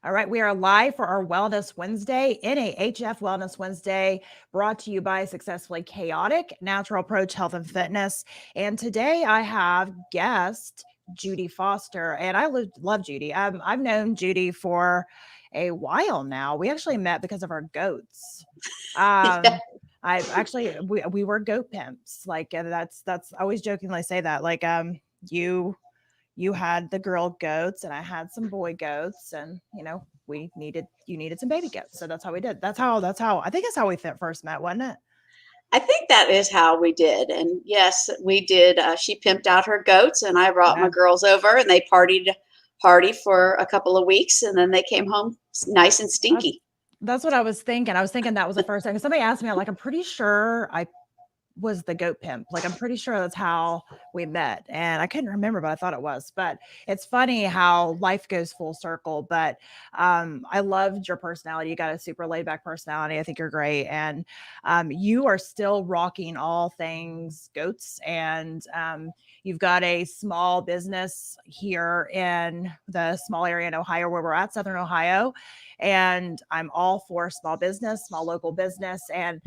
All right, we are live for our Wellness Wednesday, NAHF Wellness Wednesday, brought to you by Successfully Chaotic, Natural Approach Health and Fitness. And today I have guest Judy Foster, and I love Judy. I've known Judy for a while now. We actually met because of our goats. Yeah. Um, I actually we were goat pimps. Like, and that's I always jokingly say that. Like, you had the girl goats and I had some boy goats, and you needed some baby goats. So that's how we did. That's how I think that's how we first met, wasn't it? I think that is how we did. And yes, we did. She pimped out her goats, and I brought my Yeah. girls over, and they partied hardy for a couple of weeks, and then they came home nice and That's stinky. that's what I was thinking. I was thinking that was the first thing. Somebody asked me, I'm like, I'm pretty sure I was the goat pimp. Like, I'm pretty sure that's how we met. And I couldn't remember, but I thought it was. But it's funny how life goes full circle. But I loved your personality. You got a super laid back personality. I think you're great. And you are still rocking all things goats. And you've got a small business here in the small area in Ohio where we're at, Southern Ohio. And I'm all for small business, small local business. And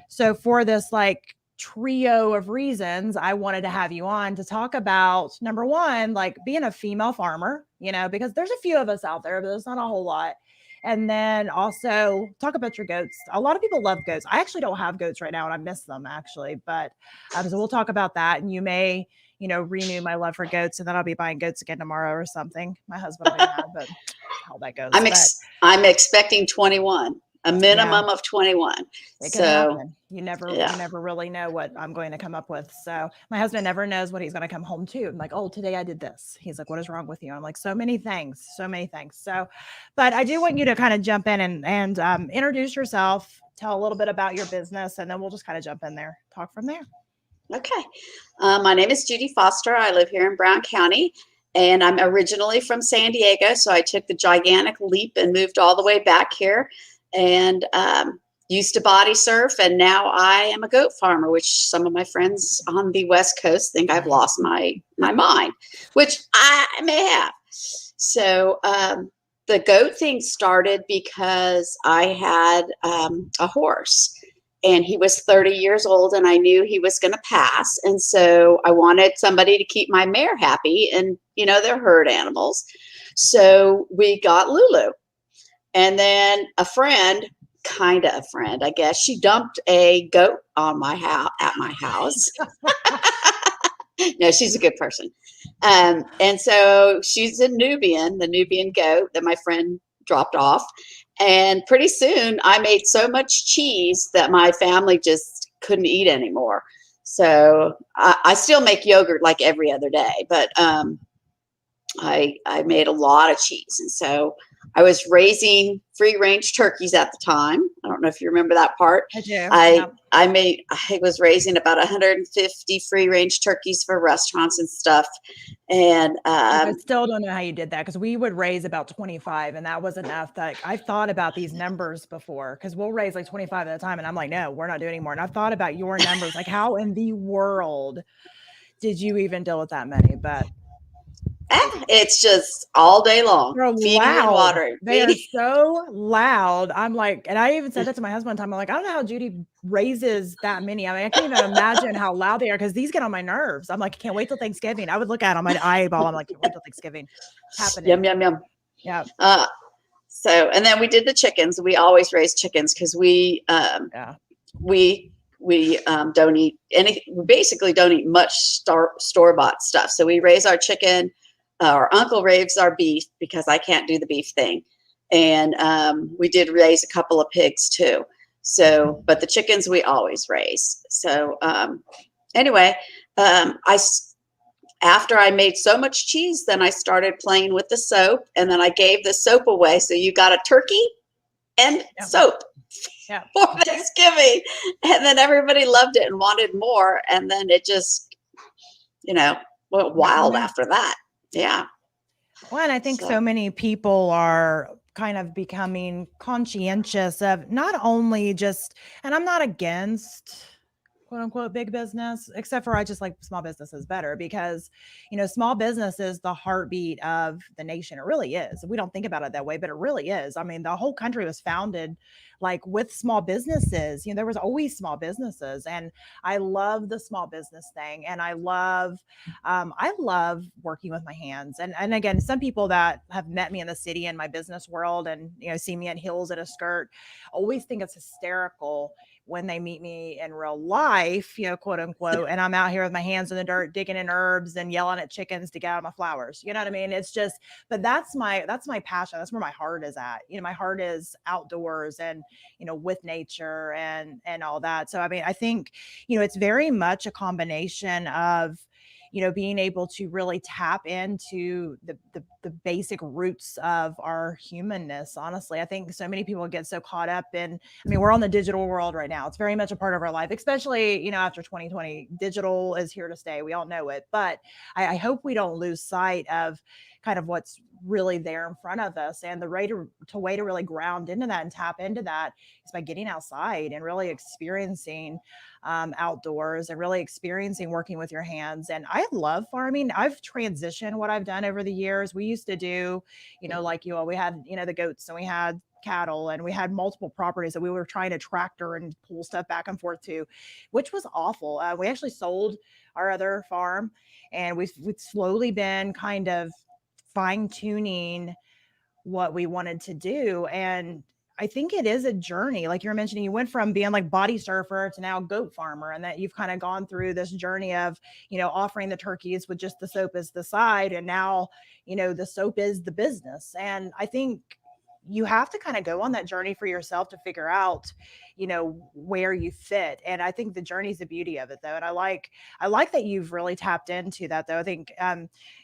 so for this, like, trio of reasons I wanted to have you on to talk about number one, like being a female farmer, because there's a few of us out there, but there's not a whole lot. And then also talk about your goats. A lot of people love goats. I actually don't have goats right now and I miss them actually, but so we'll talk about that. And you may, renew my love for goats, and then I'll be buying goats again tomorrow or something. My husband will be mad, but how that goes. But I'm expecting 21, a yeah, minimum of 21. it could So happen. You yeah, never really know what I'm going to come up with. So my husband never knows what he's going to come home to. I'm like, oh, today I did this. He's like, what is wrong with you? I'm like, so many things, so many things. So, but I do want you to kind of jump in and introduce yourself, tell a little bit about your business, and then we'll just kind of jump in there, talk from there. okay. My name is Judy Foster. I live here in Brown County, and I'm originally from San Diego. So I took the gigantic leap and moved all the way back here, and used to body surf. And now I am a goat farmer, which some of my friends on the West Coast think I've lost my mind, which I may have. So the goat thing started because I had a horse, and he was 30 years old, and I knew he was going to pass. And so I wanted somebody to keep my mare happy, and they're herd animals. So we got Lulu. And then a friend, kind of a friend, I guess, she dumped a goat on my house at my house. No, she's a good person. And so she's the Nubian goat that my friend dropped off. And pretty soon I made so much cheese that my family just couldn't eat anymore. So I still make yogurt like every other day, but I made a lot of cheese. And so I was raising free range turkeys at the time. I don't know if you remember that part. I do. I Yep. I was raising about 150 free range turkeys for restaurants and stuff. And Which I still don't know how you did that, because we would raise about 25 and that was enough. That I've thought about these numbers before, because we'll raise like 25 at a time. And I'm like, no, we're not doing anymore. And I've thought about your numbers, like how in the world did you even deal with that many? But it's just all day long, they're feeding and loud. watering, They are feeding. so loud. I'm like, and I even said that to my husband one time. I'm like, I don't know how Judy raises that many. I mean, I can't even imagine how loud they are, because these get on my nerves. I'm like, I can't wait till Thanksgiving. I would look at them, my eyeball. I'm like, can't wait till Thanksgiving. It's Yum, happening. yum, yum. Yeah. Uh, so, and then we did the chickens. We always raise chickens because Yeah. we don't eat any. We basically don't eat much store bought stuff. So we raise our chicken. Our uncle raised our beef because I can't do the beef thing, and we did raise a couple of pigs too. So, but the chickens we always raise. So anyway, I after I made so much cheese, then I started playing with the soap, and then I gave the soap away. So you got a turkey and Yeah. soap Yeah. for Thanksgiving, and then everybody loved it and wanted more, and then it just went Went from wild there. after that. Yeah. Well, and I think So so many people are kind of becoming conscientious of not only just, and I'm not against quote unquote big business, except for I just like small businesses better because, small business is the heartbeat of the nation. It really is. We don't think about it that way, but it really is. I mean, the whole country was founded like with small businesses. There was always small businesses, and I love the small business thing, and I love working with my hands. And again, some people that have met me in the city in my business world, and see me in heels and a skirt, always think it's hysterical when they meet me in real life, quote unquote, and I'm out here with my hands in the dirt, digging in herbs and yelling at chickens to get out of my flowers. You know what I mean? It's just, but that's my passion. That's where my heart is at. My heart is outdoors and, with nature and all that. So, I mean, I think, it's very much a combination of, being able to really tap into the basic roots of our humanness. Honestly, I think so many people get so caught up in, I mean, we're on the digital world right now. It's very much a part of our life, especially, after 2020. Digital is here to stay. We all know it. But I hope we don't lose sight of kind of what's really there in front of us. And the way to really ground into that and tap into that is by getting outside and really experiencing outdoors and really experiencing working with your hands. And I love farming. I've transitioned what I've done over the years. We used to do, like you all, we had, the goats, and we had cattle, and we had multiple properties that we were trying to tractor and pull stuff back and forth to, which was awful. We actually sold our other farm, and we've slowly been kind of fine tuning what we wanted to do. And I think it is a journey. Like you were mentioning, you went from being like body surfer to now goat farmer, and that you've kind of gone through this journey of, offering the turkeys with just the soap as the side. And now, the soap is the business. And I think you have to kind of go on that journey for yourself to figure out, where you fit. And I think the journey is the beauty of it, though. And I like that you've really tapped into that, though. I think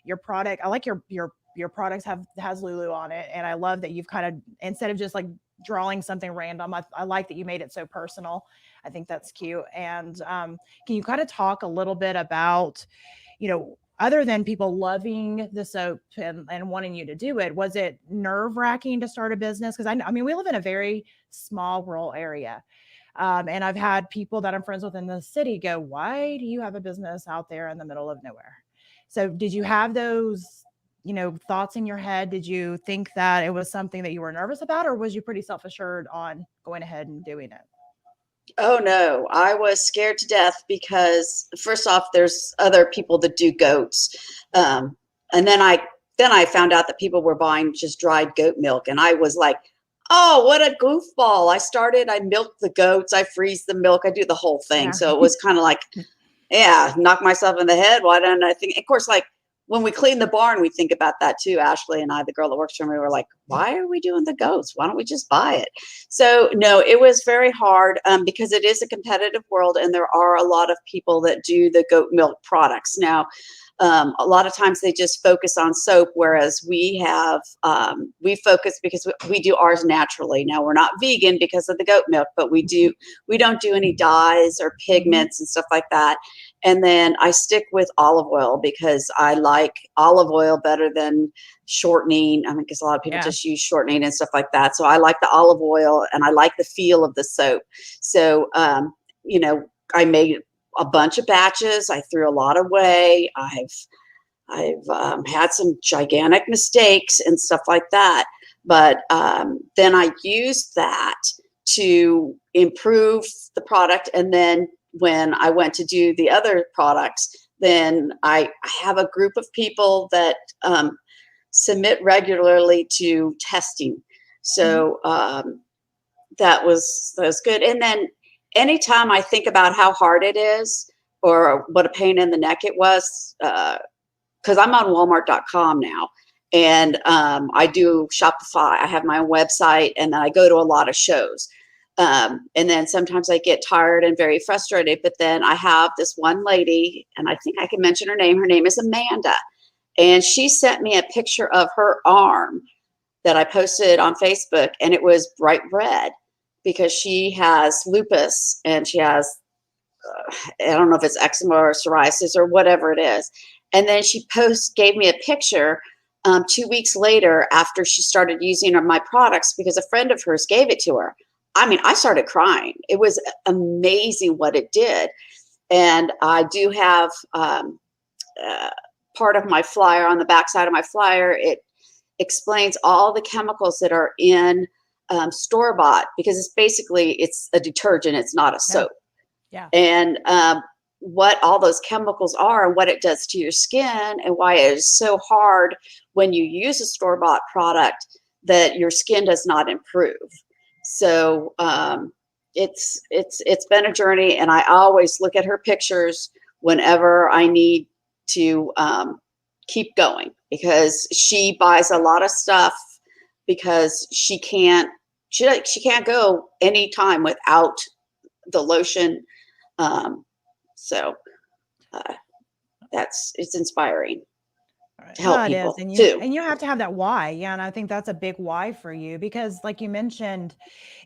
your product, I like your products has Lulu on it. And I love that you've kind of, instead of just like drawing something random, I like that you made it so personal. I think that's cute. And can you kind of talk a little bit about, other than people loving the soap and wanting you to do it, was it nerve wracking to start a business? Because I mean, we live in a very small rural area. And I've had people that I'm friends with in the city go, "Why do you have a business out there in the middle of nowhere?" So did you have those, thoughts in your head? Did you think that it was something that you were nervous about, or was you pretty self assured on going ahead and doing it? Oh no, I was scared to death because first off, there's other people that do goats, and then I found out that people were buying just dried goat milk, and I was like, oh, what a goofball! I milk the goats, I freeze the milk, I do the whole thing. Yeah. So it was kind of like, yeah, knock myself in the head. Why don't I think? Of course, like when we clean the barn, we think about that too. Ashley and I, the girl that works for me, were like, why are we doing the goats? Why don't we just buy it? So no, it was very hard because it is a competitive world, and there are a lot of people that do the goat milk products. Now, a lot of times they just focus on soap, whereas we focus because we do ours naturally. Now, we're not vegan because of the goat milk, but we don't do any dyes or pigments and stuff like that. And then I stick with olive oil because I like olive oil better than shortening. I mean, because a lot of people Yeah. just use shortening and stuff like that. So I like the olive oil, and I like the feel of the soap. So, I made a bunch of batches. I threw a lot away. I've had some gigantic mistakes and stuff like that. But then I used that to improve the product. And then when I went to do the other products, then I have a group of people that submit regularly to testing. Mhm. So that was good. And then anytime I think about how hard it is or what a pain in the neck it was, because I'm on Walmart.com now, and I do Shopify. I have my own website, and then I go to a lot of shows. And then sometimes I get tired and very frustrated. But then I have this one lady, and I think I can mention her name. Her name is Amanda. And she sent me a picture of her arm that I posted on Facebook, and it was bright red because she has lupus, and she has, I don't know if it's eczema or psoriasis or whatever it is. And then she gave me a picture 2 weeks later after she started using my products because a friend of hers gave it to her. I mean, I started crying. It was amazing what it did. And I do have part of my flyer, on the back side of my flyer, it explains all the chemicals that are in store-bought, because it's a detergent, it's not a soap. Yeah. And what all those chemicals are and what it does to your skin, and why it is so hard when you use a store-bought product that your skin does not improve. So it's been a journey, and I always look at her pictures whenever I need to keep going, because she buys a lot of stuff because she can't go anytime without the lotion. So it's inspiring to help No, it is. people And too. you have to have that why. Yeah. And I think that's a big why for you because like you mentioned,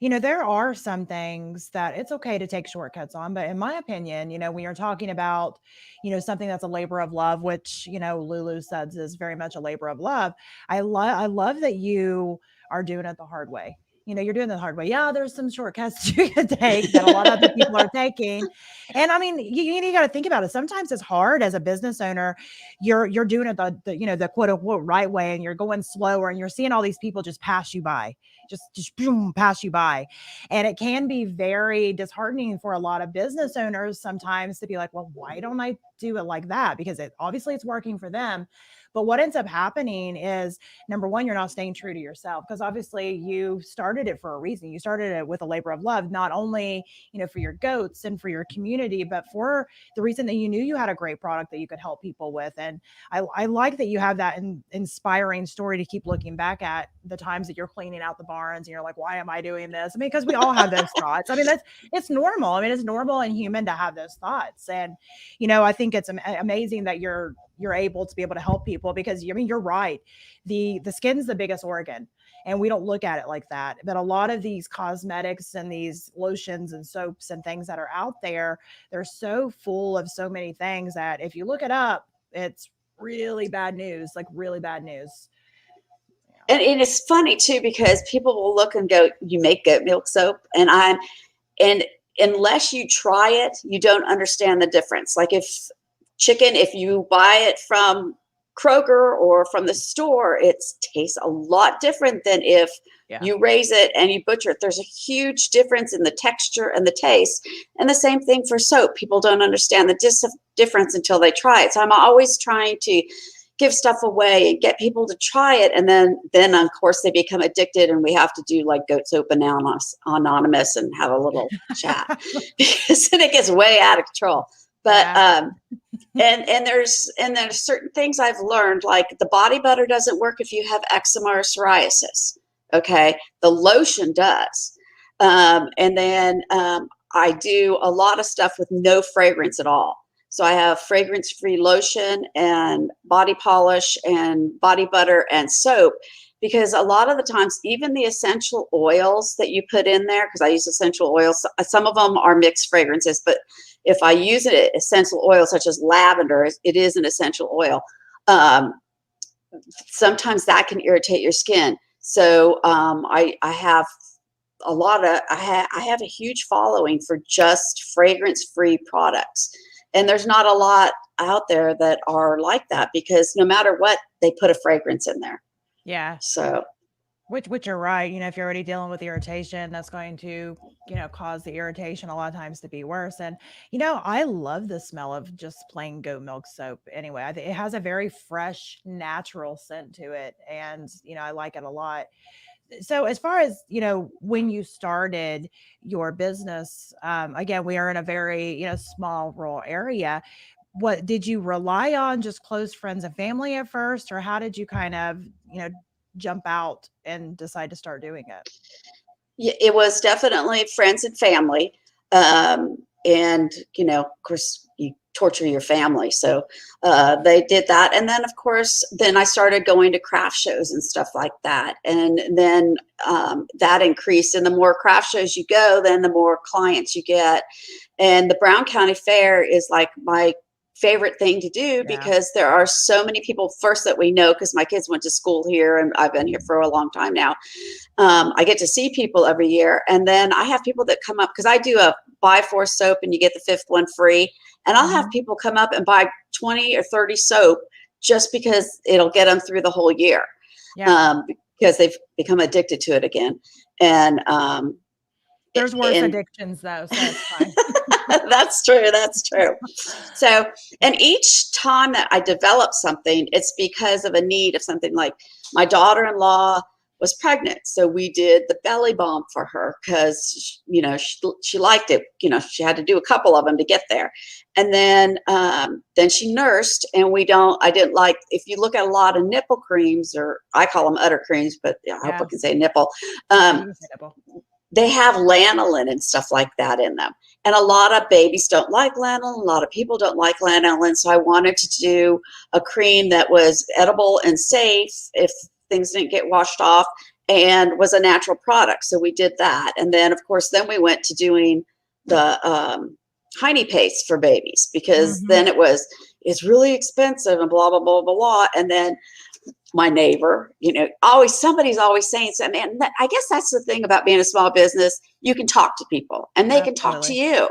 there are some things that it's okay to take shortcuts on. But in my opinion, when you're talking about, something that's a labor of love, which, Lulu says is very much a labor of love. I love that you are doing it the hard way. You're doing it the hard way. Yeah, there's some shortcuts you can take that a lot of other people are taking. And I mean, you got to think about it. Sometimes it's hard as a business owner. You're doing it the quote unquote right way, and you're going slower, and you're seeing all these people just pass you by, just boom, pass you by. And it can be very disheartening for a lot of business owners sometimes to be like, well, why don't I do it like that? Because obviously it's working for them. But what ends up happening is, number one, you're not staying true to yourself, because obviously you started it for a reason. You started it with a labor of love, not only, for your goats and for your community, but for the reason that you knew you had a great product that you could help people with. And I like that you have that inspiring story to keep looking back at the times that you're cleaning out the barns and you're like, why am I doing this? I mean, because we all have those thoughts. I mean, it's normal. I mean, it's normal and human to have those thoughts. And, I think it's amazing that you're able to be able to help people, because I mean, you're right. The skin's the biggest organ, and we don't look at it like that. But a lot of these cosmetics and these lotions and soaps and things that are out there, they're so full of so many things that if you look it up, it's really bad news, like really bad news. And it's funny too, because people will look and go, you make goat milk soap, and unless you try it, you don't understand the difference. Like if you buy it from Kroger or from the store, it tastes a lot different than if you raise it and you butcher it. There's a huge difference in the texture and the taste. And the same thing for soap. People don't understand the difference until they try it. So I'm always trying to give stuff away and get people to try it. And then of course they become addicted, and we have to do like Goat Soap Anonymous and have a little chat because then it gets way out of control. But and there's certain things I've learned, like the body butter doesn't work if you have eczema or psoriasis. Okay, the lotion does. And then I do a lot of stuff with no fragrance at all. So I have fragrance-free lotion and body polish and body butter and soap, because a lot of the times, even the essential oils that you put in there, because I use essential oils, some of them are mixed fragrances, but if I use an essential oil such as lavender, it is an essential oil. Sometimes that can irritate your skin. So I have I have a huge following for just fragrance-free products. And there's not a lot out there that are like that, because no matter what, they put a fragrance in there. Yeah. So, which you're right. If you're already dealing with irritation, that's going to, cause the irritation a lot of times to be worse. And, I love the smell of just plain goat milk soap anyway. I think it has a very fresh, natural scent to it. And, I like it a lot. So as far as when you started your business, again, we are in a very small rural area. What did you rely on? Just close friends and family at first, or how did you kind of jump out and decide to start doing it? it was definitely friends and family. And, of course, you torture your family. So they did that. And then, of course, then I started going to craft shows and stuff like that. And then that increased. And the more craft shows you go, then the more clients you get. And the Brown County Fair is like my favorite thing to do, because there are so many people first that we know, because my kids went to school here and I've been here for a long time now. I get to see people every year. And then I have people that come up, because I do a buy 4 soap and you get the 5th one free. And I'll have Mhm. people come up and buy 20 or 30 soap just because it'll get them through the whole year, Yeah. because they've become addicted to it again. And There's worse and addictions though, so it's fine. that's true. That's true. So, and each time that I develop something, it's because of a need of something. Like my daughter-in-law was pregnant, so we did the belly balm for her because she liked it. She had to do a couple of them to get there, and then she nursed, and I didn't like, if you look at a lot of nipple creams, or I call them udder creams, but I hope I Yeah. can say nipple. Yeah, you can say nipple. They have lanolin and stuff like that in them. And a lot of babies don't like lanolin. A lot of people don't like lanolin. So I wanted to do a cream that was edible and safe if things didn't get washed off, and was a natural product. So we did that. And then, of course, then we went to doing the hiney paste for babies, because Mhm. then it's really expensive and blah, blah, blah, blah, blah. And then my neighbor, somebody's always saying something. And I guess that's the thing about being a small business. You can talk to people and they can talk to Absolutely. you.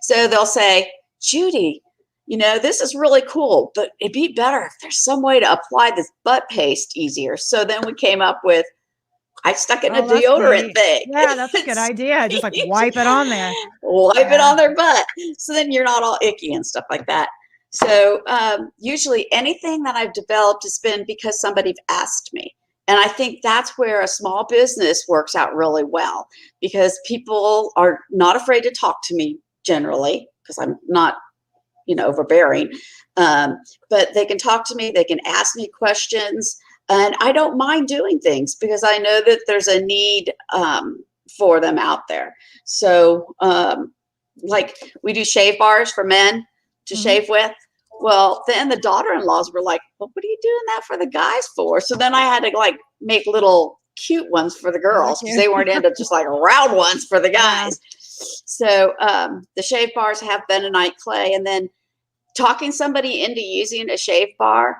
So they'll say, Judy, this is really cool, but it'd be better if there's some way to apply this butt paste easier. So then we came up with, I stuck it in a Oh, that's deodorant neat. thing. Yeah, that's a good idea. Just like wipe it on there. Wipe it Yeah. on their butt. So then you're not all icky and stuff like that. So usually anything that I've developed has been because somebody asked me. And I think that's where a small business works out really well, because people are not afraid to talk to me generally, because I'm not, overbearing. But they can talk to me, they can ask me questions, and I don't mind doing things because I know that there's a need for them out there. So, like, we do shave bars for men to Mhm. shave with. Well, then the daughter-in-laws were like, well, what are you doing that for the guys for? So then I had to like make little cute ones for the Really girls, because cute. they weren't into just like round ones for the Yeah. guys. So the shave bars have bentonite clay, and then talking somebody into using a shave bar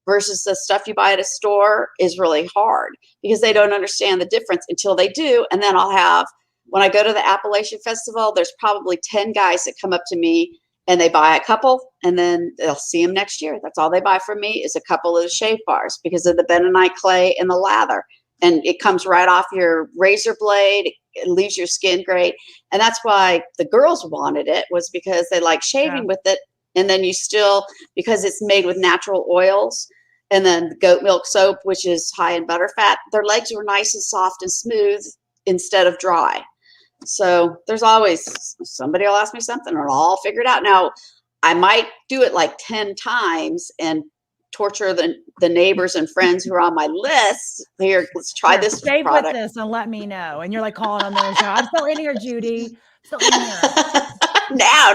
versus the stuff you buy at a store is really hard, because they don't understand the difference until they do. And then when I go to the Appalachian Festival, there's probably 10 guys that come up to me and they buy a couple, and then they'll see them next year. That's all they buy from me, is a couple of the shave bars, because of the bentonite clay and the lather. And it comes right off your razor blade. It leaves your skin great. And that's why the girls wanted it, was because they like Yeah. shaving with it. And then because it's made with natural oils, and then goat milk soap, which is high in butter fat, their legs were nice and soft and smooth instead of dry. So there's always somebody will ask me something, and I'll figure it out. Now, I might do it like 10 times and torture the neighbors and friends who are on my list. Here, let's try Here, this shave with product. this and let me know. And you're like calling on their show. I'm still in here, Judy. Still in here. now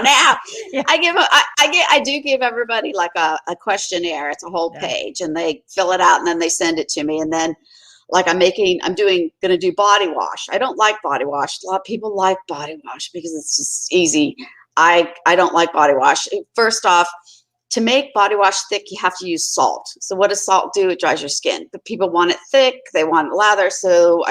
Yeah. I do give everybody like a questionnaire. It's a whole Yeah. page, and they fill it out and then they send it to me. And then, like, gonna do body wash. I don't like body wash. A lot of people like body wash because it's just easy. I don't like body wash. First off, to make body wash thick, you have to use salt. So what does salt do? It dries your skin. But people want it thick, they want it lather. So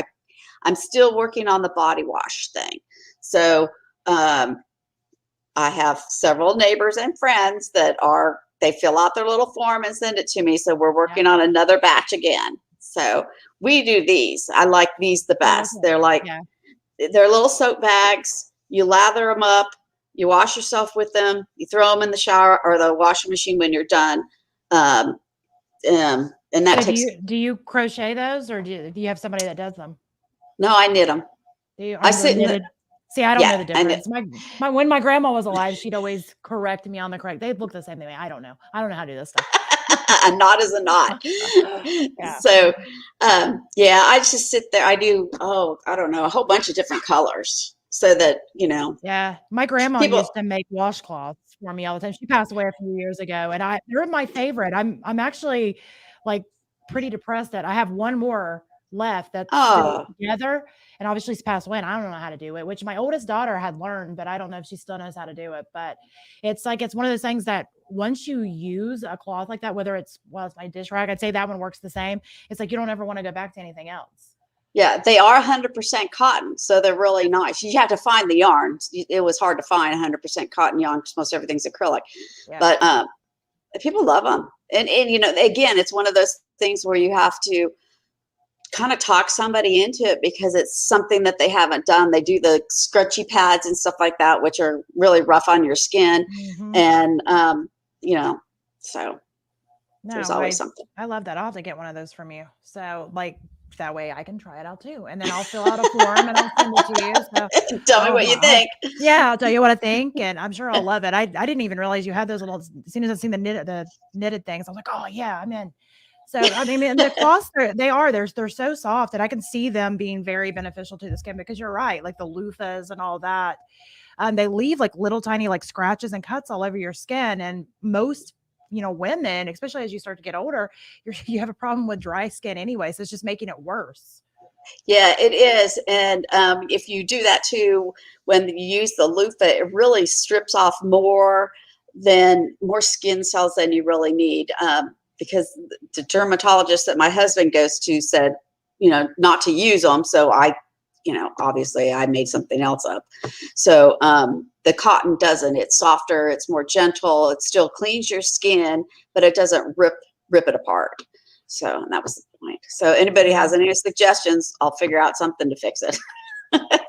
I'm still working on the body wash thing. So I have several neighbors and friends they fill out their little form and send it to me. So we're Yeah. working on another batch again. So we do these. I like these the Really best. cool. They're like, Yeah. they're little soap bags. You lather them up, you wash yourself with them, you throw them in the shower or the washing machine when you're done. Um, and that So takes, do you crochet those, or do you have somebody that does them? no, I knit them. Are I you sit in knitted? See, I don't yeah, know the I knit. difference. When my grandma was alive, she'd always correct me on the correct. They look the same to me. I don't know. I don't know how to do this stuff. A knot is a knot. Yeah. So, yeah, I just sit there. I do, I don't know, a whole bunch of different colors, so that, Yeah. My grandma people, used to make washcloths for me all the time. She passed away a few years ago, and they're my favorite. I'm actually like pretty depressed that I have one more left that's still oh, together, and obviously she's passed away, and I don't know how to do it, which my oldest daughter had learned, but I don't know if she still knows how to do it. But it's one of those things that once you use a cloth like that, whether it's my dish rag, I'd say that one works the same. It's like you don't ever want to go back to anything else. Yeah, they are 100% cotton, so they're really nice. You have to find the yarn. It was hard to find 100% cotton yarn because most everything's acrylic, Yeah. but people love them. And you know, again, it's one of those things where you have to kind of talk somebody into it because it's something that they haven't done. They do the scrunchie pads and stuff like that, which are really rough on your skin, Mm-hmm. and you know, so there's No, always something. I love that. I'll have to get one of those from you. So like that way I can try it out too. And then I'll fill out a form and I'll send it to you. So Tell me what you think. yeah, I'll tell you what I think, and I'm sure I'll love it. I didn't even realize you had those little. As soon as I seen the knitted things, I was like, oh yeah, I'm in. So I mean, and the cloths they're so soft that I can see them being very beneficial to the skin because you're right, like the loofahs and all that. They leave like little tiny like scratches and cuts all over your skin, and most women, especially as you start to get older, you have a problem with dry skin anyway, so it's just making it worse. Yeah, it is. And if you do that too, when you use the loofah, it really strips off more skin cells than you really need. Because the dermatologist that my husband goes to said, not to use them. So obviously I made something else up. So the cotton doesn't. It's softer. It's more gentle. It still cleans your skin, but it doesn't rip it apart. So and that was the point. So anybody Yeah. has any suggestions, I'll figure out something to fix it.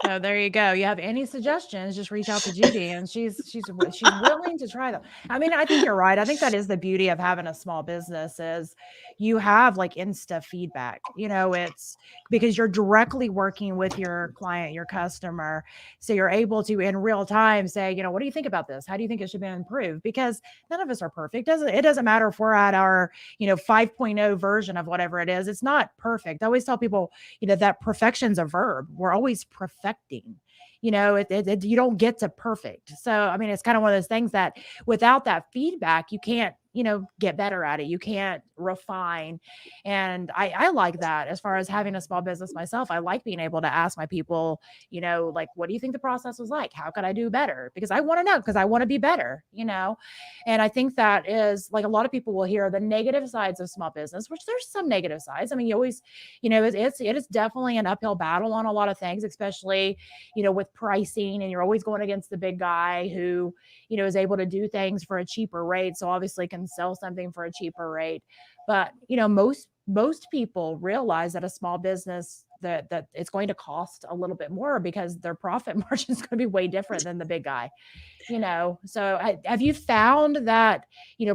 So there you go. You have any suggestions, just reach out to Judy and she's willing to try them. I mean, I think you're right. I think that is the beauty of having a small business is you have like insta feedback. It's because you're directly working with your client, your customer. So you're able to in real time say, what do you think about this? How do you think it should be improved? Because none of us are perfect. It doesn't matter if we're at our, 5.0 version of whatever it is. It's not perfect. I always tell people, that perfection's a verb. We're always perfecting. You don't get to perfect. So, I mean, it's kind of one of those things that without that feedback, you can't, get better at it. You can't refine. And I like that as far as having a small business myself. I like being able to ask my people, like, what do you think the process was like? How could I do better? Because I want to know, because I want to be better, And I think that is like a lot of people will hear the negative sides of small business, which there's some negative sides. I mean, you always, it is definitely an uphill battle on a lot of things, especially, with pricing, and you're always going against the big guy who, is able to do things for a cheaper rate. So obviously can sell something for a cheaper rate. But, most people realize that a small business that it's going to cost a little bit more because their profit margin is going to be way different than the big guy. So have you found that,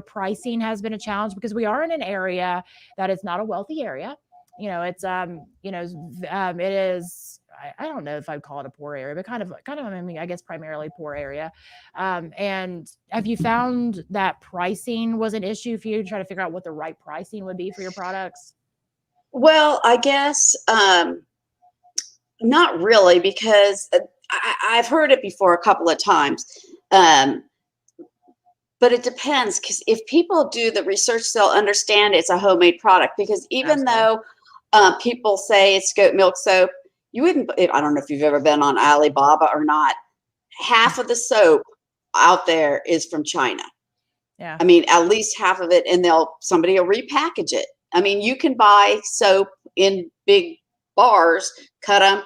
pricing has been a challenge because we are in an area that is not a wealthy area. It's, it is, I don't know if I'd call it a poor area, but kind of, I mean, I guess primarily poor area. And have you found that pricing was an issue for you to try to figure out what the right pricing would be for your products? Well, I guess not really, because I've heard it before a couple of times. But it depends, because if people do the research, they'll understand it's a homemade product. Because even Absolutely. though people say it's goat milk soap, you wouldn't, I don't know if you've ever been on Alibaba or not, half of the soap out there is from China. Yeah. I mean, at least half of it, and somebody will repackage it. I mean, you can buy soap in big bars, cut them,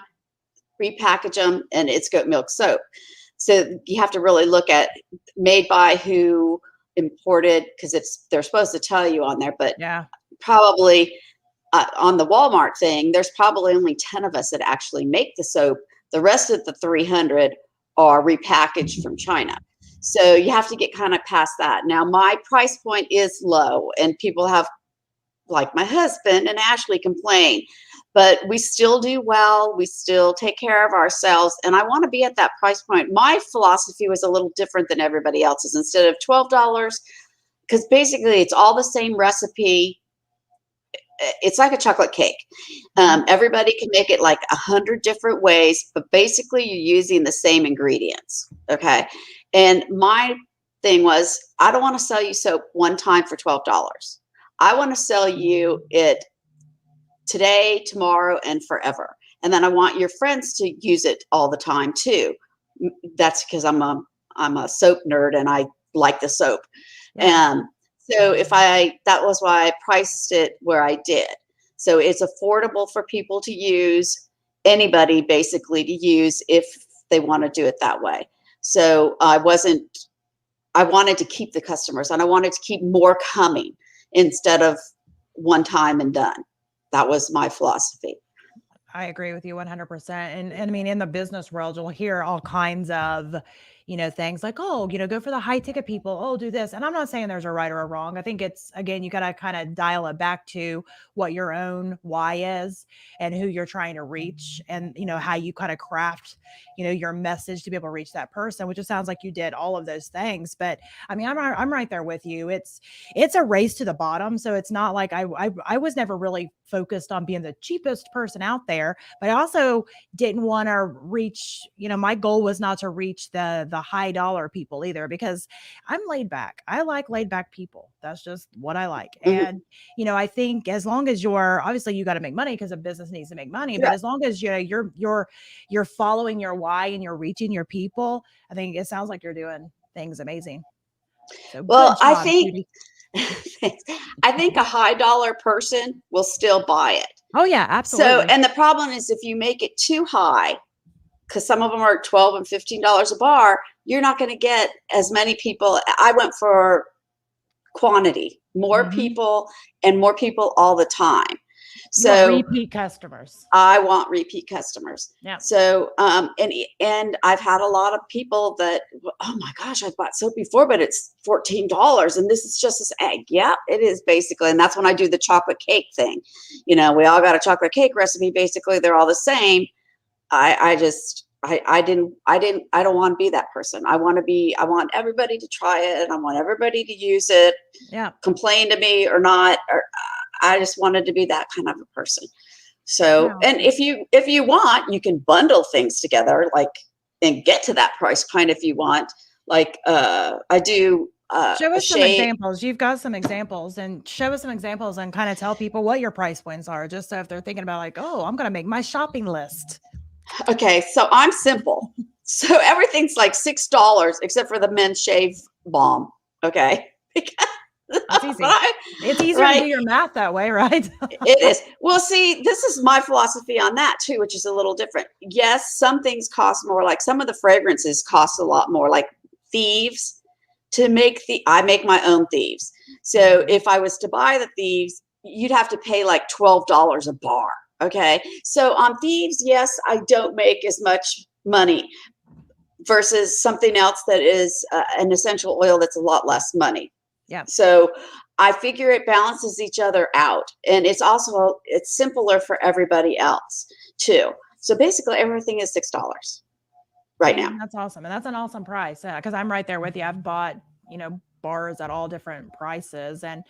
repackage them, and it's goat milk soap. So you have to really look at made by who, imported, because they're supposed to tell you on there, but Yeah. probably on the Walmart thing, there's probably only 10 of us that actually make the soap. The rest of the 300 are repackaged from China. So you have to get kind of past that. Now, my price point is low, and people have, like my husband and Ashley, complain, but we still do well. We still take care of ourselves. And I want to be at that price point. My philosophy was a little different than everybody else's. Instead of $12, because basically it's all the same recipe. It's like a chocolate cake. Everybody can make it like 100 different ways, but basically you're using the same ingredients. Okay. And my thing was, I don't want to sell you soap one time for $12. I want to sell you it today, tomorrow, and forever. And then I want your friends to use it all the time too. That's because I'm a soap nerd and I like the soap. Yeah. So that was why I priced it where I did. So it's affordable for people to use, anybody basically to use if they want to do it that way. So I wanted to keep the customers, and I wanted to keep more coming instead of one time and done. That was my philosophy. I agree with you 100%. And I mean, in the business world, you'll hear all kinds of, things like, oh, go for the high ticket people. Oh, do this. And I'm not saying there's a right or a wrong. I think it's, again, you got to kind of dial it back to what your own why is and who you're trying to reach and, how you kind of craft, your message to be able to reach that person, which it sounds like you did all of those things. But I mean, I'm right there with you. It's a race to the bottom. So it's not like I was never really focused on being the cheapest person out there, but I also didn't want to reach, my goal was not to reach the high dollar people either, because I'm laid back. I like laid back people. That's just what I like. Mhm. And, I think as long as obviously you got to make money because a business needs to make money, but Right. as long as you're following your why and you're reaching your people, I think it sounds like you're doing things amazing. So good Well, I job, think Judy. I think a high dollar person will still buy it. Oh yeah, So, absolutely. and the problem is if you make it too high, because some of them are $12 and $15 a bar, you're not going to get as many people. I went for quantity, more Mhm. people and more people all the time. You want So repeat customers. I want repeat customers. Yeah. So, and I've had a lot of people that, oh my gosh, I've bought soap before, but it's $14, and this is just this egg. Yeah, it is basically, and that's when I do the chocolate cake thing. We all got a chocolate cake recipe. Basically, they're all the same. I don't want to be that person. I want everybody to try it, and I want everybody to use it, Yeah. complain to me or not, or I just wanted to be that kind of a person. So, Yeah. and if you want, you can bundle things together, like, and get to that price point if you want. Like, I do Show a us some shade. examples. You've got some examples, and show us some examples and kind of tell people what your price points are, just so if they're thinking about like, oh, I'm going to make my shopping list. Okay, so I'm simple. So everything's like $6 except for the men's shave balm. Okay. That's easy. Right. It's easier to do Right. your math that way, right? It is. Well, see, this is my philosophy on that too, which is a little different. Yes, some things cost more, like some of the fragrances cost a lot more, like thieves. I make my own thieves. So if I was to buy the thieves, you'd have to pay like $12 a bar. Okay. So on thieves, yes, I don't make as much money versus something else that is an essential oil that's a lot less money. Yeah. So I figure it balances each other out. And it's simpler for everybody else too. So basically everything is $6 right now. And that's awesome. And that's an awesome price. Yeah. Cause I'm right there with you. I've bought, bars at all different prices. And,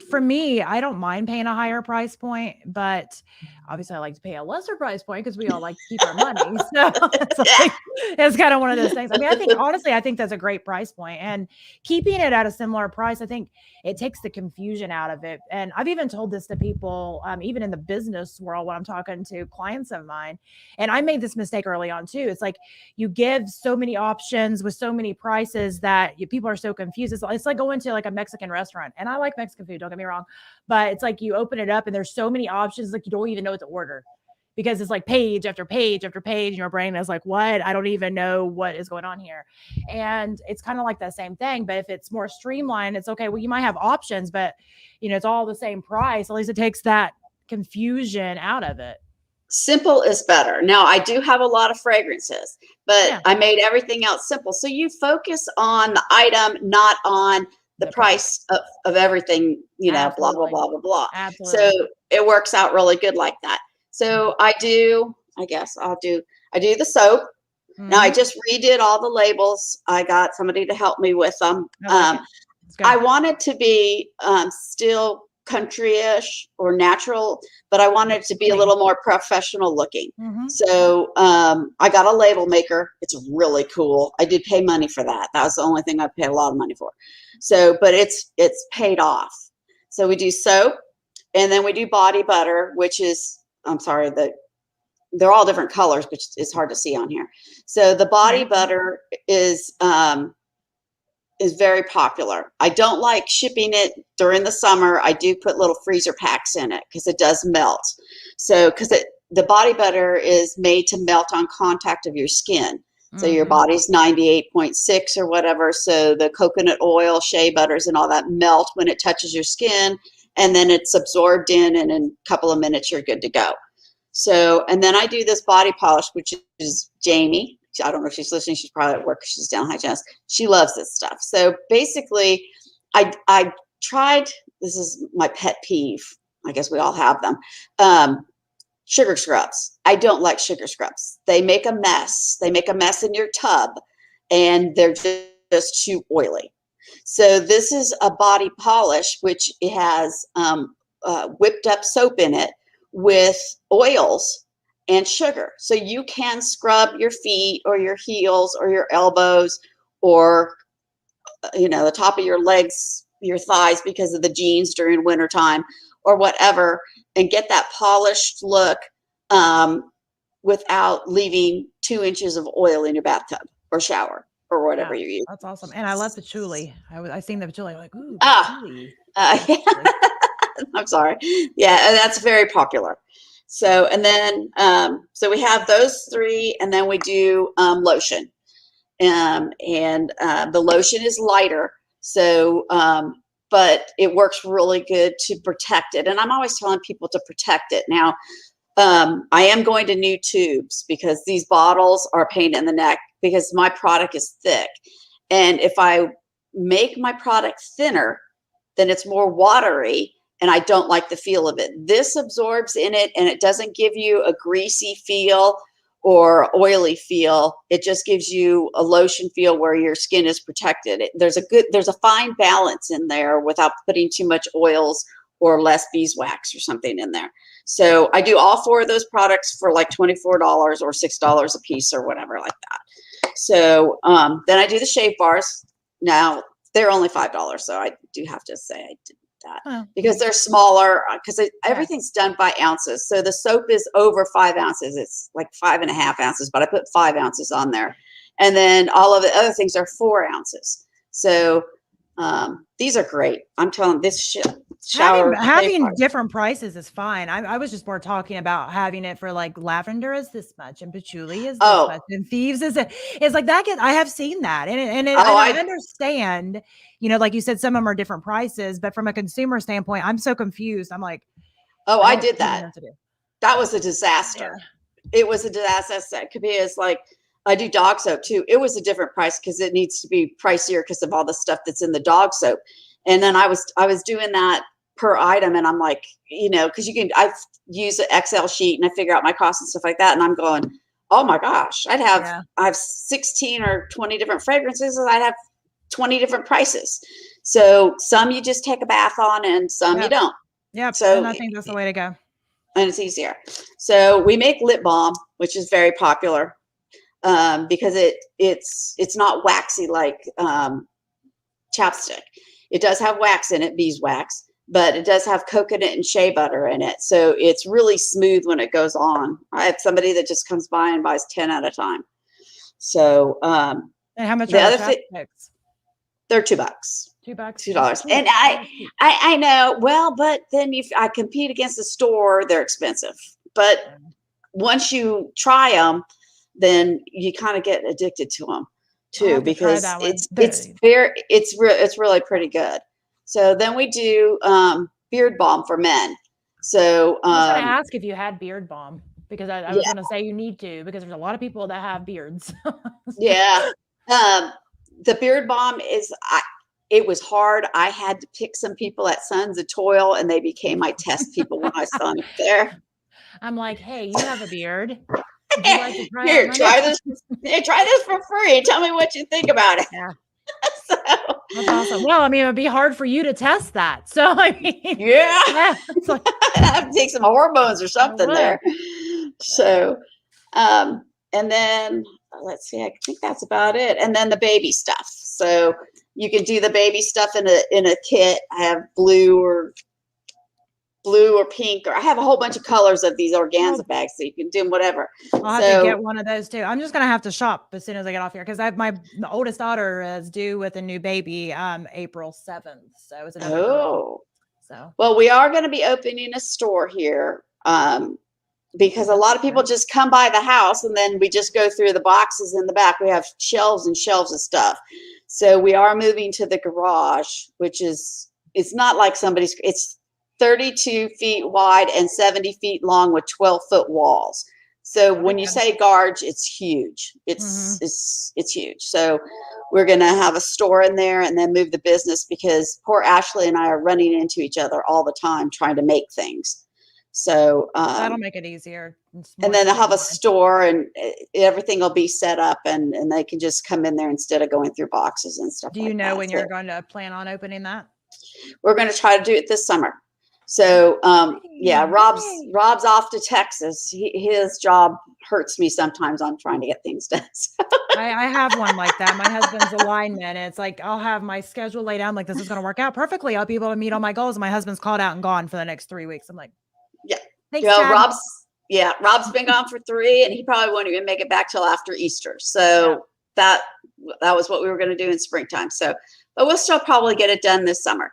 for me, I don't mind paying a higher price point, but obviously I like to pay a lesser price point because we all like to keep our money. So it's kind of one of those things. I mean, I think that's a great price point, and keeping it at a similar price, I think it takes the confusion out of it. And I've even told this to people, even in the business world, when I'm talking to clients of mine, and I made this mistake early on too. It's like you give so many options with so many prices that people are so confused. It's like going to like a Mexican restaurant, and I like Mexican food, don't get me wrong, but it's like you open it up and there's so many options, like you don't even know what to order because it's like page after page after page, and your brain is like, what? I don't even know what is going on here. And it's kind of like that same thing, but if it's more streamlined, it's okay. Well, you might have options, but it's all the same price. At least it takes that confusion out of it. Simple is better. Now, I do have a lot of fragrances, but Yeah. I made everything else simple. So you focus on the item, not on the The price. price of everything, blah, blah, Absolutely. blah, blah, blah. So Absolutely. it works out really good like that. So I do the soap. Now I Mhm. just redid all the labels. I got somebody to help me with them. I like it. It's I good. wanted to be still country-ish or natural, but I wanted it to be a Clean. little more professional looking. Mhm. So I got a label maker. It's really cool. I did pay money for that. That was the only thing I paid a lot of money for. So, but it's paid off. So we do soap, and then we do body butter, which is, I'm sorry, they're all different colors, but it's hard to see on here. So the body Okay. butter is is very popular. I don't like shipping it during the summer. I do put little freezer packs in it because it does melt. So, because the body butter is made to melt on contact of your skin. So your body's 98.6 or whatever. So the coconut oil, shea butters, and all that melt when it touches your skin, and then it's absorbed in, and in a couple of minutes you're good to go. So, and then I do this body polish, which is Jamie. I don't know if she's listening. She's probably at work because she's down hygienist. She loves this stuff. So basically, I tried, this is my pet peeve. I guess we all have them. Sugar scrubs. I don't like sugar scrubs. They make a mess. They make a mess in your tub, and they're just too oily. So this is a body polish, which it has whipped up soap in it with oils and sugar. So you can scrub your feet or your heels or your elbows or, the top of your legs, your thighs because of the jeans during wintertime or whatever, and get that polished look without leaving 2 inches of oil in your bathtub or shower or whatever you use. That's awesome. And I love patchouli. I seen the patchouli. I'm like, ooh, Ah, patchouli. I'm sorry. Yeah, and that's very popular. So, and then, so we have those three, and then we do lotion. And the lotion is lighter. So, but it works really good to protect it. And I'm always telling people to protect it. Now, I am going to new tubes because these bottles are a pain in the neck because my product is thick. And if I make my product thinner, then it's more watery, and I don't like the feel of it. This absorbs in it, and it doesn't give you a greasy feel or oily feel. It just gives you a lotion feel where your skin is protected. There's a fine balance in there without putting too much oils or less beeswax or something in there. So I do all four of those products for like $24 or $6 a piece or whatever like that. So then I do the shave bars. Now they're only $5, so I do have to say I did that because they're smaller, because everything's done by ounces. So the soap is over 5 ounces. It's like 5.5 ounces, but I put 5 ounces on there. And then all of the other things are 4 ounces. So these are great. I'm telling this shower. Having different prices is fine. I was just more talking about having it for like lavender is this much and patchouli is this much and thieves is like that. I have seen that and I understand, like you said, some of them are different prices, but from a consumer standpoint, I'm so confused. I'm like, I did that. That was a disaster. Yeah. It was a disaster. It's like, I do dog soap too. It was a different price because it needs to be pricier because of all the stuff that's in the dog soap. And then I was doing that per item, and I'm like, because I've used an Excel sheet and I figure out my costs and stuff like that. And I'm going, oh my gosh, I have 16 or 20 different fragrances, and I'd have 20 different prices. So some you just take a bath on, and some you don't. Yeah. So and I think that's the way to go. And it's easier. So we make lip balm, which is very popular. Because it's not waxy like chapstick. It does have wax in it, beeswax, but it does have coconut and shea butter in it. So it's really smooth when it goes on. I have somebody that just comes by and buys 10 at a time. So and how much are the chapsticks? They're $2. $2. And I know, well, but then if I compete against the store, they're expensive. But once you try them, then you kind of get addicted to them too, because it's really pretty good. So then we do beard balm for men. So I was going to ask if you had beard balm, because I was going to say you need to, because there's a lot of people that have beards. Yeah. The beard balm it was hard. I had to pick some people at Sons of Toil, and they became my test people when I saw them there. I'm like, hey, you have a beard. Would you like to try Here, try this. Try this for free. Tell me what you think about it. Yeah. So. That's awesome. Well, I mean, it'd be hard for you to test that. So I mean, it's like I have to take some hormones or something there. So, and then let's see. I think that's about it. And then the baby stuff. So you can do the baby stuff in a kit. I have blue or blue or pink, or I have a whole bunch of colors of these organza Oh, bags, so you can do them whatever. I'll have to get one of those too. I'm just gonna have to shop as soon as I get off here because I have my oldest daughter is due with a new baby April 7th. So it's another girl. Oh, So well, we are going to be opening a store here. Because a lot of people just come by the house and then we just go through the boxes in the back. We have shelves and shelves of stuff. So we are moving to the garage, which is, it's not like somebody's, it's 32 feet wide and 70 feet long with 12-foot walls. So when you say garage, it's huge. It's huge. So we're going to have a store in there and then move the business because poor Ashley and I are running into each other all the time trying to make things. So that'll make it easier. And then they'll have a store and everything will be set up and they can just come in there instead of going through boxes and stuff. Do you know when you're going to plan on opening that? We're going to try to do it this summer. So yeah, Rob's off to Texas. His job hurts me sometimes on trying to get things done. I have one like that. My husband's a lineman. It's like I'll have my schedule laid out. I'm like, this is going to work out perfectly. I'll be able to meet all my goals. And my husband's called out and gone for the next 3 weeks. I'm like, yeah. Thanks, Rob's been gone for 3 and he probably won't even make it back till after Easter. So that was what we were going to do in springtime. So, but we'll still probably get it done this summer.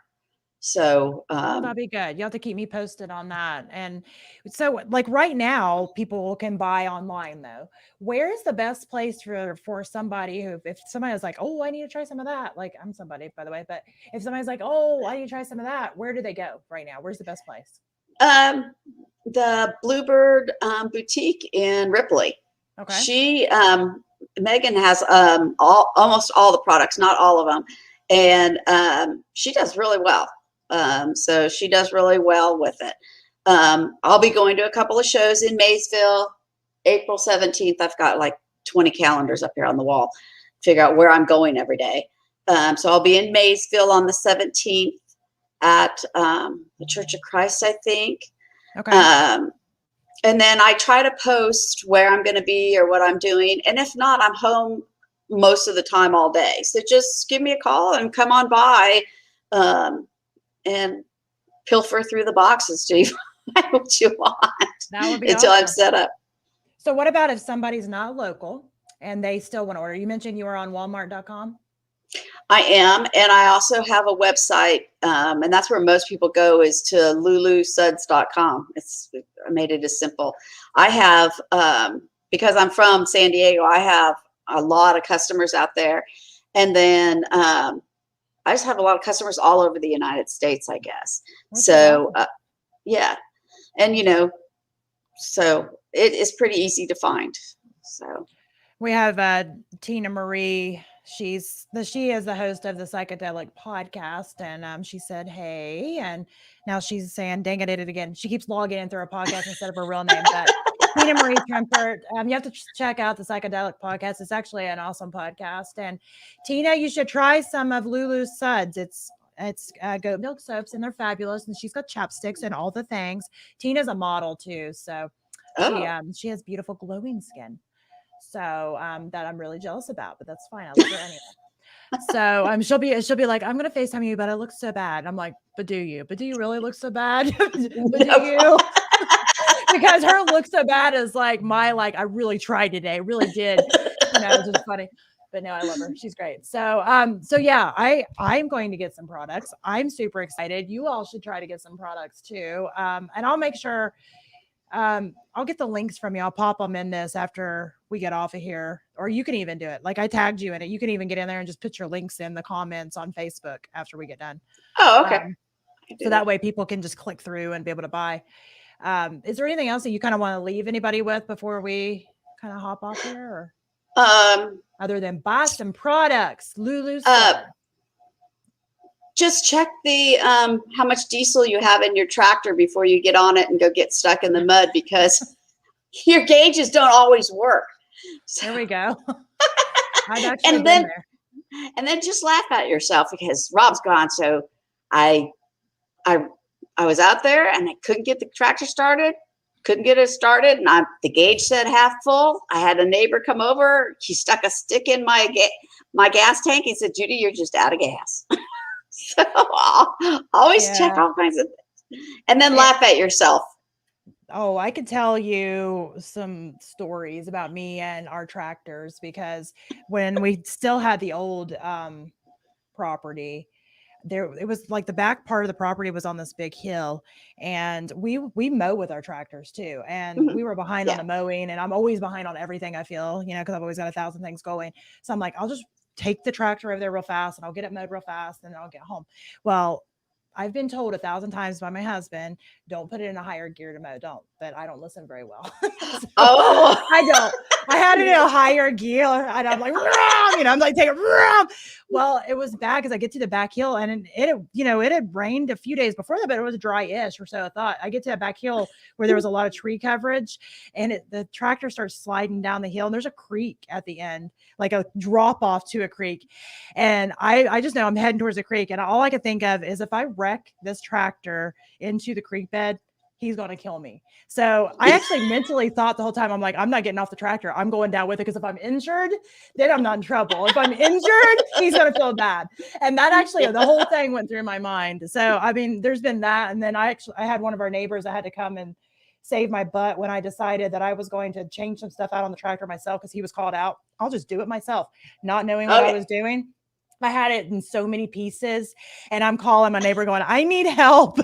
So that'll be good. You have to keep me posted on that. And so like right now, people can buy online though. Where is the best place for somebody who, if somebody is like, oh, I need to try some of that. Like I'm somebody, by the way, but if somebody's like, oh, I need to try some of that, where do they go right now? Where's the best place? The Bluebird boutique in Ripley. Okay. She Megan has almost all the products, not all of them, and she does really well. So she does really well with it. I'll be going to a couple of shows in Maysville, April 17th. I've got like 20 calendars up here on the wall. Figure out where I'm going every day. So I'll be in Maysville on the 17th. At the Church of Christ, I think. Okay. And then I try to post where I'm going to be or what I'm doing. And if not, I'm home most of the time all day. So just give me a call and come on by and pilfer through the boxes to find what you want. That would be until awesome. I'm set up. So what about if somebody's not local and they still want to order? You mentioned you were on Walmart.com. I am, and I also have a website, and that's where most people go is to lulusuds.com. I made it as simple. I have, because I'm from San Diego, I have a lot of customers out there, and then I just have a lot of customers all over the United States, I guess. That's so, yeah, and so it is pretty easy to find. So we have Tina Marie. She is the host of the Psychedelic podcast, and she said, hey, and now she's saying, dang it, again. She keeps logging in through her podcast instead of her real name, but Tina Marie Trempert, you have to check out the Psychedelic podcast. It's actually an awesome podcast, and Tina, you should try some of Lulu's Suds. It's goat milk soaps, and they're fabulous, and she's got chapsticks and all the things. Tina's a model too, so she has beautiful glowing skin. So that I'm really jealous about, but that's fine. I love her anyway. So she'll be like, I'm gonna FaceTime you, but I look so bad. I'm like, but do you really look so bad? But do you? Because her look so bad is like I really tried today, really did. It's just funny. But no, I love her. She's great. So yeah, I'm going to get some products. I'm super excited. You all should try to get some products too. And I'll make sure I'll get the links from you. I'll pop them in this after we get off of here, or you can even do it. Like I tagged you in it. You can even get in there and just put your links in the comments on Facebook after we get done. Oh, okay. So that way people can just click through and be able to buy. Is there anything else that you kind of want to leave anybody with before we kind of hop off here? Or, other than buy some products, Lulu's. Just check the how much diesel you have in your tractor before you get on it and go get stuck in the mud, because your gauges don't always work. So, there we go. and then just laugh at yourself because Rob's gone. So I was out there and I couldn't get the tractor started. Couldn't get it started, and the gauge said half full. I had a neighbor come over. He stuck a stick in my gas tank. He said, "Judy, you're just out of gas." So I'll always check all kinds of things. And then laugh at yourself. Oh, I could tell you some stories about me and our tractors because when we still had the old property, there it was like the back part of the property was on this big hill, and we mow with our tractors too, and Mhm. we were behind on Yeah. the mowing, and I'm always behind on everything, I feel, because I've always got 1,000 things going. So I'm like, I'll just take the tractor over there real fast and I'll get it mowed real fast and then I'll get home. Well, I've been told 1,000 times by my husband, don't put it in a higher gear to mow. Don't, but I don't listen very well. So Oh, I don't. I had it in a higher gear and I'm like, "Rum," I'm like, take it. Rum. Well, it was bad because I get to the back hill and it had rained a few days before that, but it was dry-ish or so I thought. I get to that back hill where there was a lot of tree coverage and the tractor starts sliding down the hill and there's a creek at the end, like a drop off to a creek. And I just know I'm heading towards the creek. And all I could think of is if I wreck this tractor into the creek bed, he's going to kill me. So I actually mentally thought the whole time, I'm like, I'm not getting off the tractor. I'm going down with it because if I'm injured, then I'm not in trouble. If I'm injured, he's going to feel bad. And that actually, the whole thing went through my mind. So, I mean, there's been that. And then I had one of our neighbors that had to come and save my butt when I decided that I was going to change some stuff out on the tractor myself because he was called out. I'll just do it myself, not knowing what I okay. was doing. I had it in so many pieces, and I'm calling my neighbor going, I need help.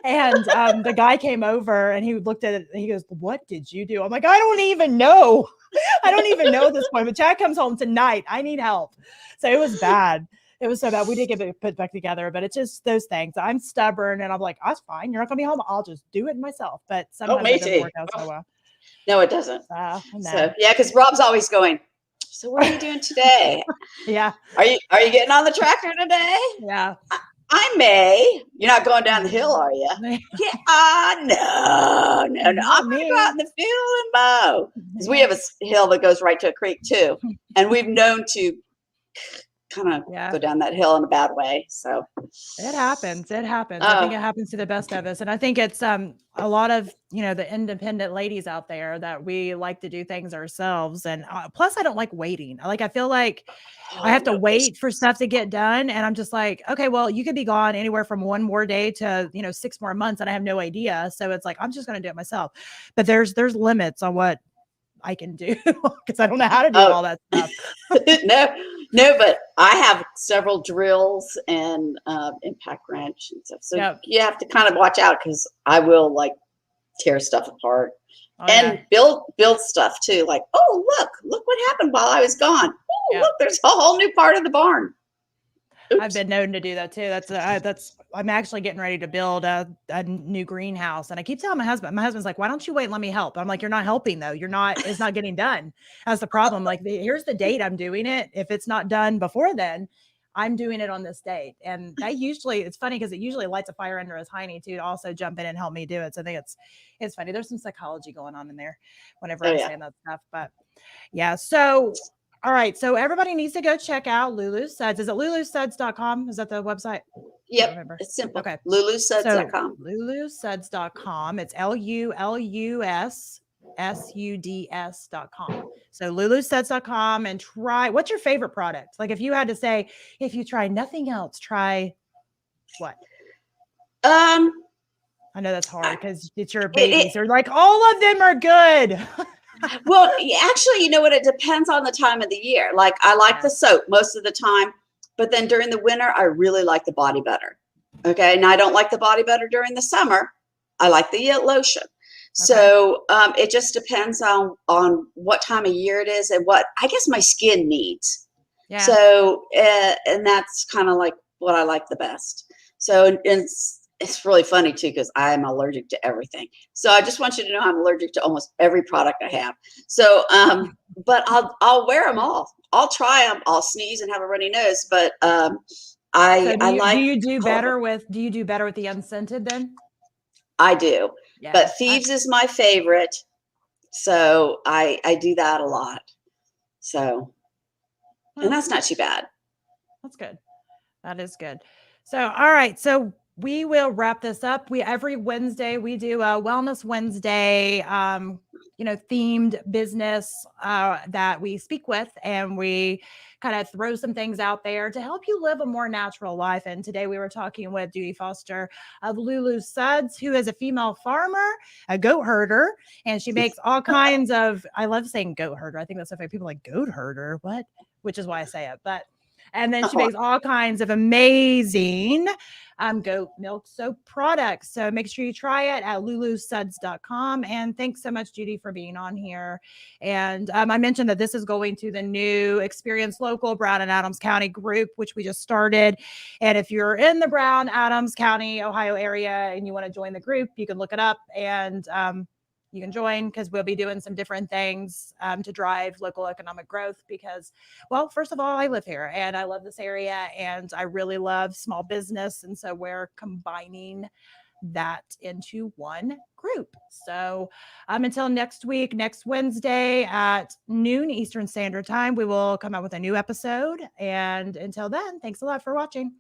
And the guy came over and he looked at it and he goes, what did you do? I'm like, I don't even know. I don't even know at this point, but Chad comes home tonight. I need help. So it was bad. It was so bad. We did get it put back together, but it's just those things. I'm stubborn and I'm like, that's fine. You're not going to be home. I'll just do it myself. But Oh, sometimes me that doesn't too. work out so Oh, well. no, it doesn't. No. So yeah, because Rob's always going, so what are you doing today? Yeah. Are you getting on the tractor today? Yeah. I may. You're not going down the hill, are you? Yeah. No, no, no. I'm Not going to go out me. in the field and mow. Because we have a hill that goes right to a creek too. And we've known to kind of Yeah. go down that hill in a bad way. So It happens. It happens. I think it happens to the best of us. And I think it's a lot of, the independent ladies out there that we like to do things ourselves. And plus I don't like waiting. I feel like I have to no, wait for stuff to get done. And I'm just like, okay, well, you could be gone anywhere from one more day to, 6 more months and I have no idea. So it's like, I'm just going to do it myself. But there's limits on what I can do because I don't know how to do oh, all that stuff. no, but I have several drills and impact wrench and stuff. So Yep. you have to kind of watch out because I will like tear stuff apart Oh, and yeah. build stuff too. Like, oh, look what happened while I was gone. Oh, Yep. look, there's a whole new part of the barn. I've Oops. been known to do that too. I'm actually getting ready to build a new greenhouse. And I keep telling my husband's like, why don't you wait and let me help? I'm like, you're not helping though. It's not getting done. That's the problem. Like here's the date I'm doing it. If it's not done before then, I'm doing it on this date. And it's funny because it usually lights a fire under his hiney too, to also jump in and help me do it. So I think it's funny. There's some psychology going on in there whenever Oh I'm yeah. saying that stuff. But yeah. So all right. So everybody needs to go check out Lulu's Suds. Is it lulusuds.com? Is that the website? Can't Yep. remember. It's simple. Okay. So LuluSuds.com. lulusuds.com. It's LULUSSUDS.com. So lulusuds.com and try, what's your favorite product? Like if you had to say, if you try nothing else, try what? Um, I know that's hard because it's your it, baby. So like all of them are good. well, actually, you know what? It depends on the time of the year. Like I like Yeah. the soap most of the time, but then during the winter, I really like the body butter. Okay, and I don't like the body butter during the summer. I like the lotion. Okay. So it just depends on what time of year it is and what I guess my skin needs. Yeah. So and that's kind of like what I like the best. So and it's really funny too because I'm allergic to everything. So I just want you to know I'm allergic to almost every product I have. So but I'll wear them all. I'll try them. I'll sneeze and have a runny nose, but So I do like you do all of them. better with the unscented then? I do, Yeah. but Thieves is my favorite, so I do that a lot. So and Well, that's not too bad. that's good. That is good. So, all right. So we will wrap this up. Every Wednesday we do a Wellness Wednesday themed business that we speak with, and we kind of throw some things out there to help you live a more natural life. And today we were talking with Judy Foster of Lulu Suds, who is a female farmer, a goat herder, and she makes all kinds of, I love saying goat herder. I think that's so funny. People are like, goat herder, what? Which is why I say it. And then she makes all kinds of amazing goat milk soap products. So make sure you try it at lulusuds.com. And thanks so much, Judy, for being on here. And I mentioned that this is going to the new Experience Local Brown and Adams County group, which we just started. And if you're in the Brown, Adams County, Ohio area, and you want to join the group, you can look it up and you can join, because we'll be doing some different things to drive local economic growth. Because, well, first of all, I live here and I love this area and I really love small business. And so we're combining that into one group. So until next week, next Wednesday at noon Eastern Standard Time, we will come out with a new episode. And until then, thanks a lot for watching.